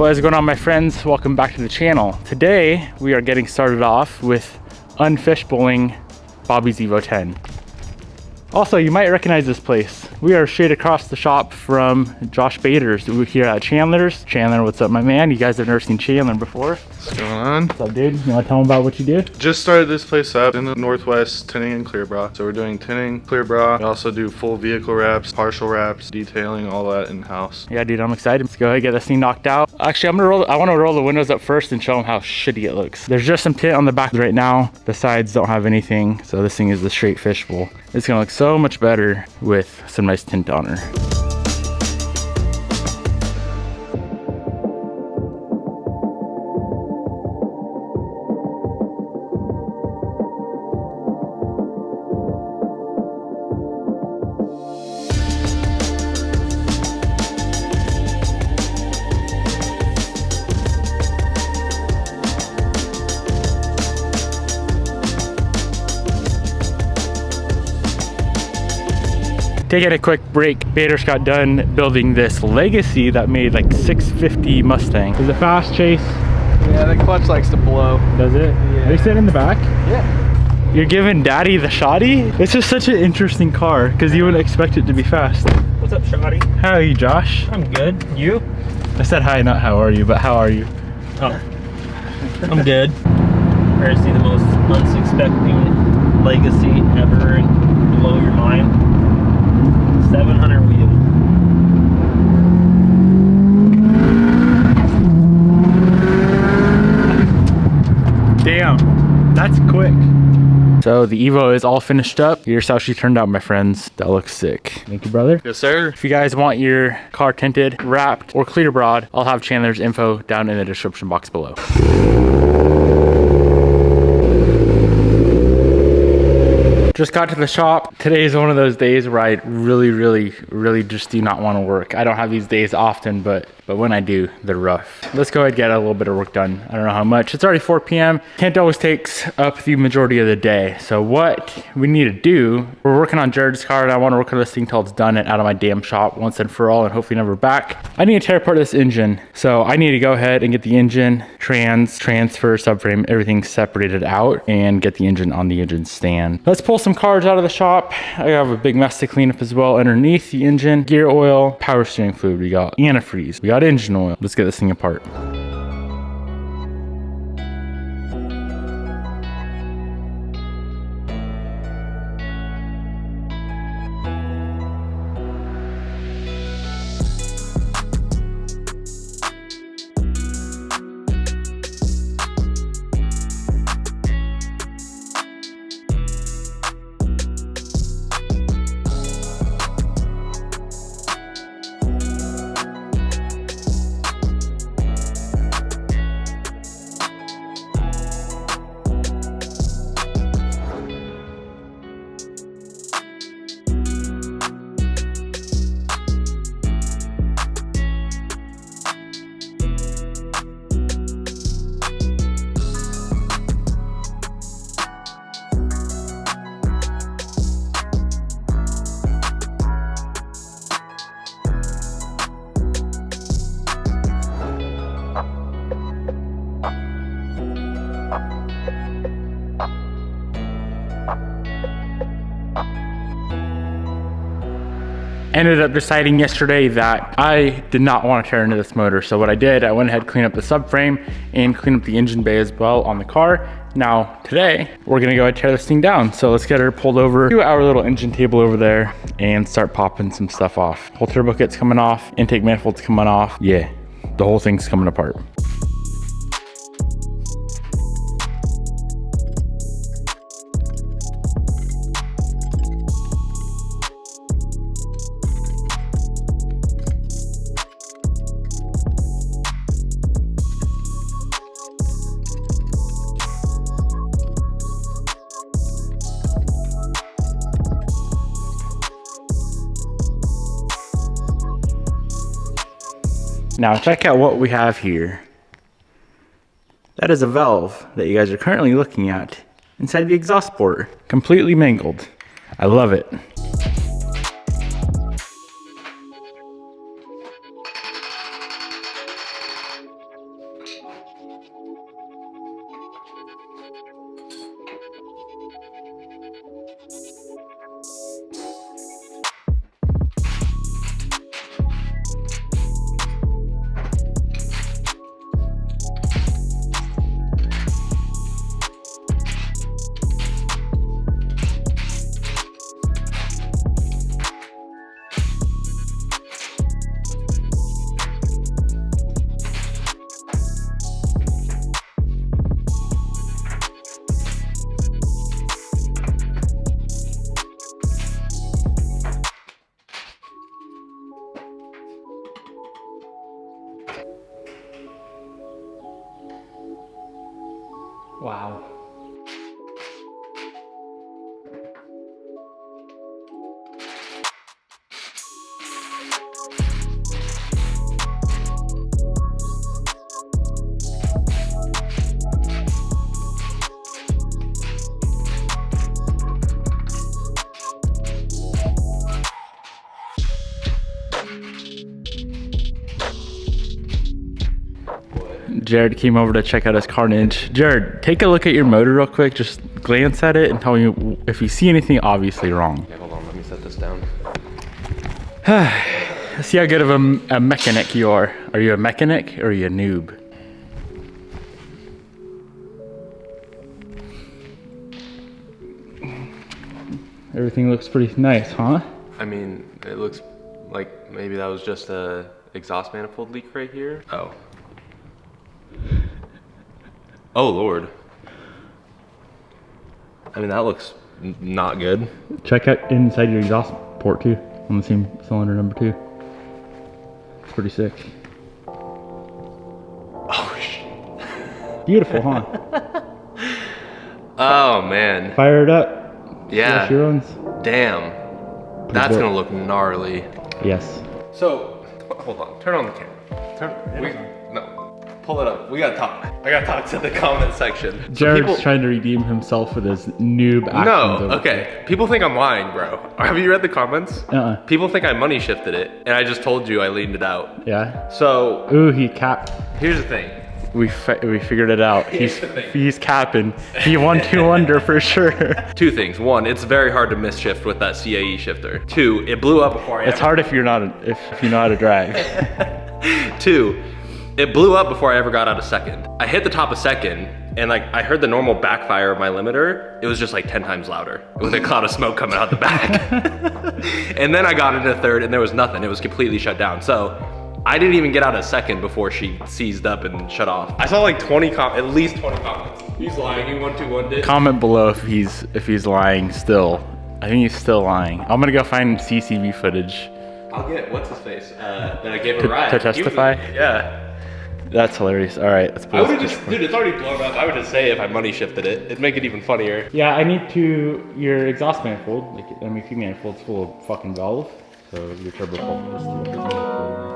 What is going on, my friends? Welcome back to the channel. Today we are getting started off with unfishbowling Bobby's Evo 10. Also, you might recognize this place. We are straight across the shop from Josh Bader's. We're here at Chandler's. Chandler, what's up, my man? You guys have never seen Chandler before. What's going on? What's up, dude? You want to tell them about what you do? Just started this place up in the Northwest, tinting and clear bra. So we're doing tinting, clear bra. We also do full vehicle wraps, partial wraps, detailing, all that in-house. Yeah, dude, I'm excited. Let's go ahead and get this thing knocked out. Actually, I want to roll the windows up first and show them how shitty it looks. There's just some tint on the back right now. The sides don't have anything, so this thing is the straight fishbowl. It's gonna look so much better with some nice tint on her. Taking a quick break, Bader's got done building this Legacy that made like 650 Mustang. Is it fast, Chase? Yeah, the clutch likes to blow. Does it? Yeah. Are you sitting in the back? Yeah. You're giving Daddy the shoddy? This is such an interesting car because you wouldn't expect it to be fast. What's up, Shoddy? How are you, Josh? I'm good. You? I said hi, not how are you, but how are you? Oh. I'm good. Ready to see the most unsuspecting Legacy ever and blow your mind? 700 wheel. Damn, that's quick. So the Evo is all finished up. Here's how she turned out, my friends. That looks sick. Thank you, brother. Yes, sir. If you guys want your car tinted, wrapped, or clear broad, I'll have Chandler's info down in the description box below. Just got to the shop. Today is one of those days where I really just do not want to work. I don't have these days often, but when I do, they're rough. Let's go ahead and get a little bit of work done. I don't know how much. It's already 4 p.m. Tint always takes up the majority of the day. So what we need to do, we're working on Jared's car, and I want to work on this thing till it's done and out of my damn shop once and for all, and hopefully never back. I need to tear apart this engine. So I need to go ahead and get the engine, transfer, subframe, everything separated out, and get the engine on the engine stand. Let's pull some cards out of the shop. I have a big mess to clean up as well underneath the engine. Gear oil, power steering fluid, we got antifreeze, we got engine oil. Let's get this thing apart. Ended up deciding yesterday that I did not want to tear into this motor. So what I did, I went ahead and cleaned up the subframe and cleaned up the engine bay as well on the car. Now today, we're gonna go ahead and tear this thing down. So let's get her pulled over to our little engine table over there and start popping some stuff off. Whole turbo kit's coming off, intake manifold's coming off. Yeah, the whole thing's coming apart. Now check out what we have here. That is a valve that you guys are currently looking at inside the exhaust port, completely mangled. I love it. Wow. Jared came over to check out his carnage. Jared, take a look at your motor real quick. Just glance at it and tell me if you see anything obviously wrong. Yeah, hold on, let me set this down. See how good of a mechanic you are. Are you a mechanic or are you a noob? Everything looks pretty nice, huh? I mean, it looks like maybe that was just a exhaust manifold leak right here. Oh. Oh, Lord. I mean, that looks not good. Check out inside your exhaust port too, on the same cylinder number 2. It's pretty sick. Oh, shit. Beautiful, huh? Oh, man. Fire it up. Yeah. See how she runs. Damn. That's good. gonna look gnarly. Yes. So, hold on. Turn on the camera. No. Pull it up. We gotta talk. I gotta talk to the comment section. So Jared's trying to redeem himself with his noob actions. No, okay. People think I'm lying, bro. Have you read the comments? People think I money shifted it, and I just told you I leaned it out. Yeah. So, Ooh, he capped. here's the thing. We figured it out. Here's the thing. He's capping. He won 2 under for sure. 2 things. 1, it's very hard to miss shift with that CAE shifter. 2, it blew up before I It's hard if you're not if you know how to drive. 2, it blew up before I ever got out of second. I hit the top of second, and like I heard the normal backfire of my limiter. It was just like 10 times louder with a cloud of smoke coming out the back. And then I got into third, and there was nothing. It was completely shut down. So I didn't even get out of second before she seized up and shut off. I saw like at least 20 comments. He's lying. He 121 did. Comment below if he's lying still. I think he's still lying. I'm gonna go find CCTV footage. I'll get what's his face that I gave a ride to testify? Yeah. That's hilarious. All right, let's I would just, dude, it's already blown up. I would just say if I money shifted it, it'd make it even funnier. Yeah, I need your exhaust manifold, like MEP manifold's full of fucking valve, so your turbo pump is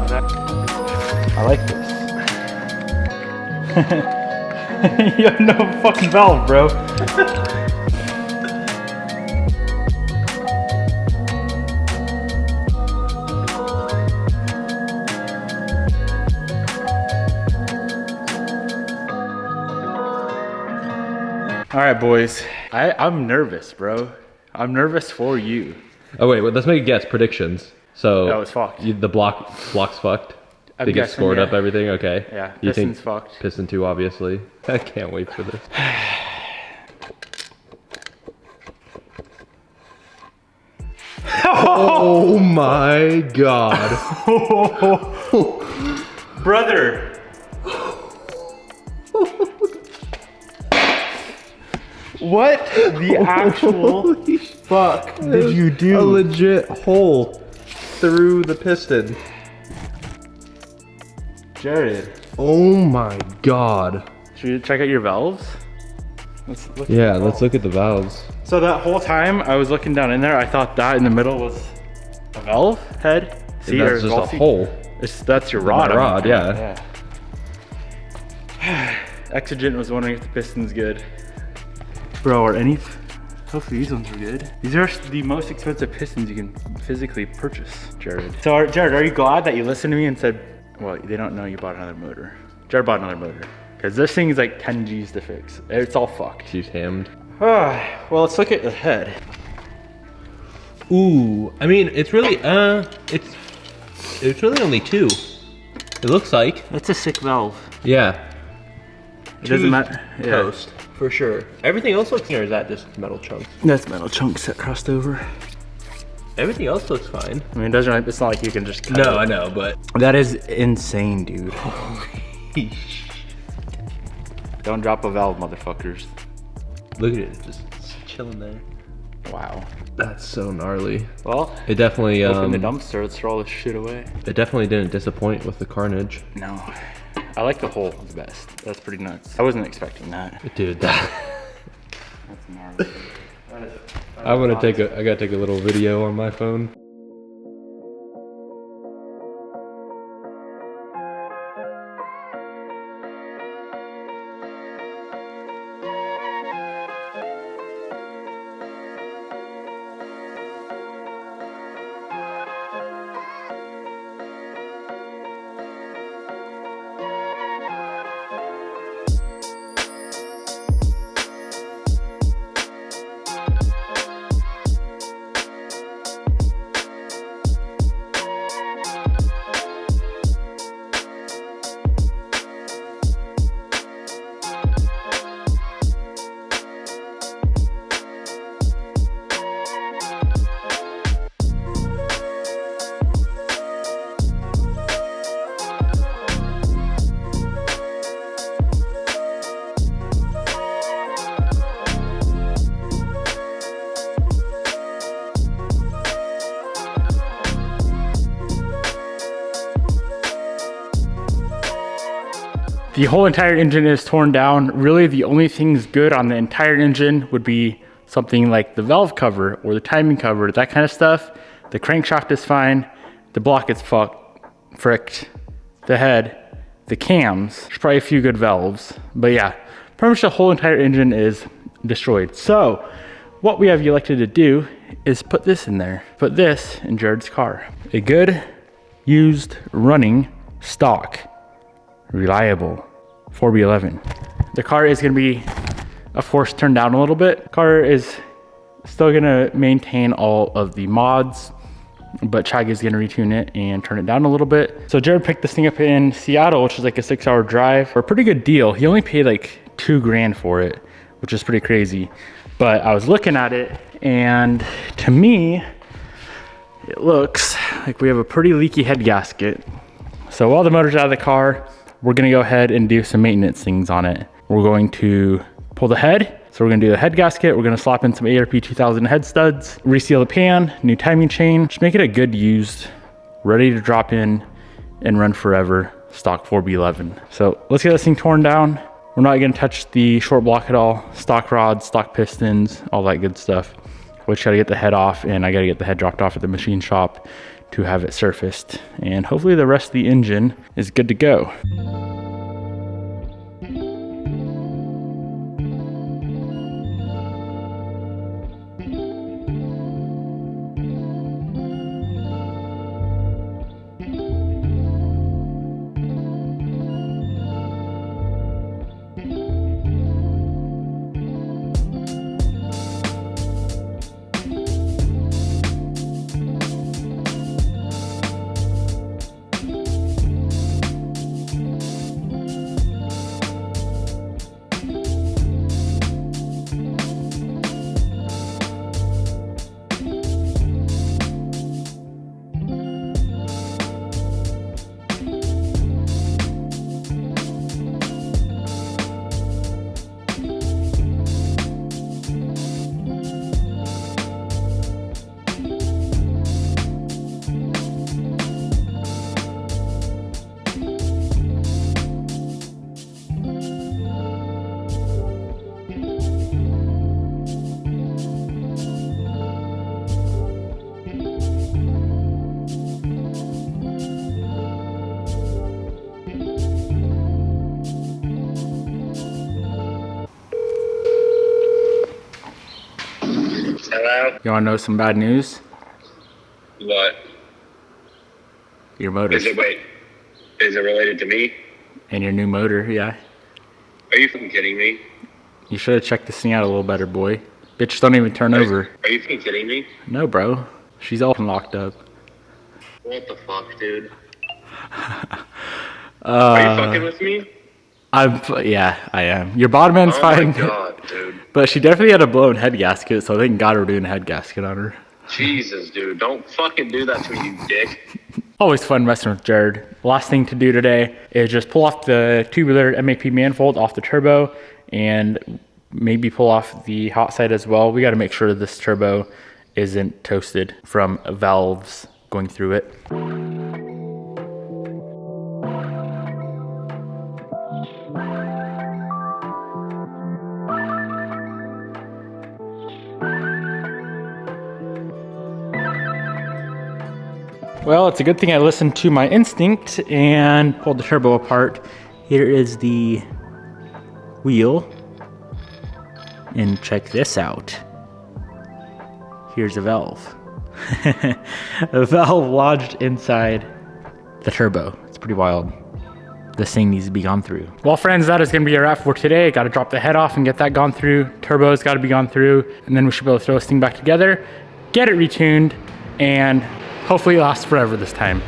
I like this. You have no fucking valve, bro. All right, boys. I'm nervous, bro. I'm nervous for you. Oh wait, let's make a guess. Predictions. So That was fucked. The block's fucked. I'm They get guessing, scored yeah. up everything. Okay. Yeah, You think Piston's fucked. Piston 2, obviously. I can't wait for this. Oh my god. Brother. What the actual fuck did you A do? legit hole through the piston. Jared, Oh my god. should we check out your valves? Let's look. Yeah, let's look at the valves. So that whole time I was looking down in there, I thought that in the middle was a valve head. See, And or that's just valve a seat? hole. That's your rod. rod, yeah. Exigent was wondering if the piston's good. Bro, are any... Hopefully these ones are good. These are the most expensive pistons you can physically purchase, Jared. So, Jared, are you glad that you listened to me and said, well, they don't know you bought another motor. Jared bought another motor. Because this thing is like 10 G's to fix. It's all fucked. She's hammed. Well, let's look at the head. Ooh, I mean, it's really, It's really only 2. It looks like. That's a sick valve. Yeah. It doesn't matter. Toast, for sure. Everything else looks, or is that just metal chunks? That's metal chunks that crossed over. Everything else looks fine. I mean, it doesn't. It's not like you can just cut No, it. I know, but. That is insane, dude. Don't drop a valve, motherfuckers. Look at it, just chilling there. Wow. That's so gnarly. Well, It definitely, open the dumpster. Let's throw all this shit away. it definitely didn't disappoint with the carnage. No. I like the hole the best. That's pretty nuts. I wasn't expecting that. Dude, that. That's gnarly. I gotta take a little video on my phone. The whole entire engine is torn down. Really, the only things good on the entire engine would be something like the valve cover or the timing cover, that kind of stuff. The crankshaft is fine. The block is fricked. The head, the cams, there's probably a few good valves. But yeah, pretty much the whole entire engine is destroyed. So what we have elected to do is put this in there. Put this in Jared's car. A good, used, running, stock, reliable 4B11. The car is gonna be, of course, turned down a little bit. Car is still gonna maintain all of the mods, but Chag is gonna retune it and turn it down a little bit. So Jared picked this thing up in Seattle, which is like a 6-hour drive for a pretty good deal. He only paid like $2 grand for it, which is pretty crazy. But I was looking at it, and to me, it looks like we have a pretty leaky head gasket. So while the motor's out of the car, we're gonna go ahead and do some maintenance things on it. We're going to pull the head. So we're gonna do the head gasket. We're gonna slap in some ARP 2000 head studs, reseal the pan, new timing chain, just make it a good used, ready to drop in and run forever stock 4B11. So let's get this thing torn down. We're not gonna touch the short block at all. Stock rods, stock pistons, all that good stuff. We just gotta get the head off, and I gotta get the head dropped off at the machine shop to have it surfaced. And hopefully the rest of the engine is good to go. Hello? You wanna know some bad news? What? Your motor. Is it related to me? And your new motor, yeah. Are you fucking kidding me? You should have checked this thing out a little better, boy. Bitch, don't even turn over. Are you fucking kidding me? No, bro. She's all locked up. What the fuck, dude? Are you fucking with me? Yeah, I am. Your bottom end's Oh fine. my god, dude. But she definitely had a blown head gasket, so I think God we're doing a head gasket on her. Jesus, dude. Don't fucking do that to me, you dick. Always fun messing with Jared. Last thing to do today is just pull off the tubular MAP manifold off the turbo and maybe pull off the hot side as well. We got to make sure this turbo isn't toasted from valves going through it. Well, it's a good thing I listened to my instinct and pulled the turbo apart. Here is the wheel. And check this out. Here's a valve. A valve lodged inside the turbo. It's pretty wild. This thing needs to be gone through. Well, friends, that is gonna be a wrap for today. Got to drop the head off and get that gone through. Turbo's got to be gone through. And then we should be able to throw this thing back together, get it retuned, and hopefully it lasts forever this time.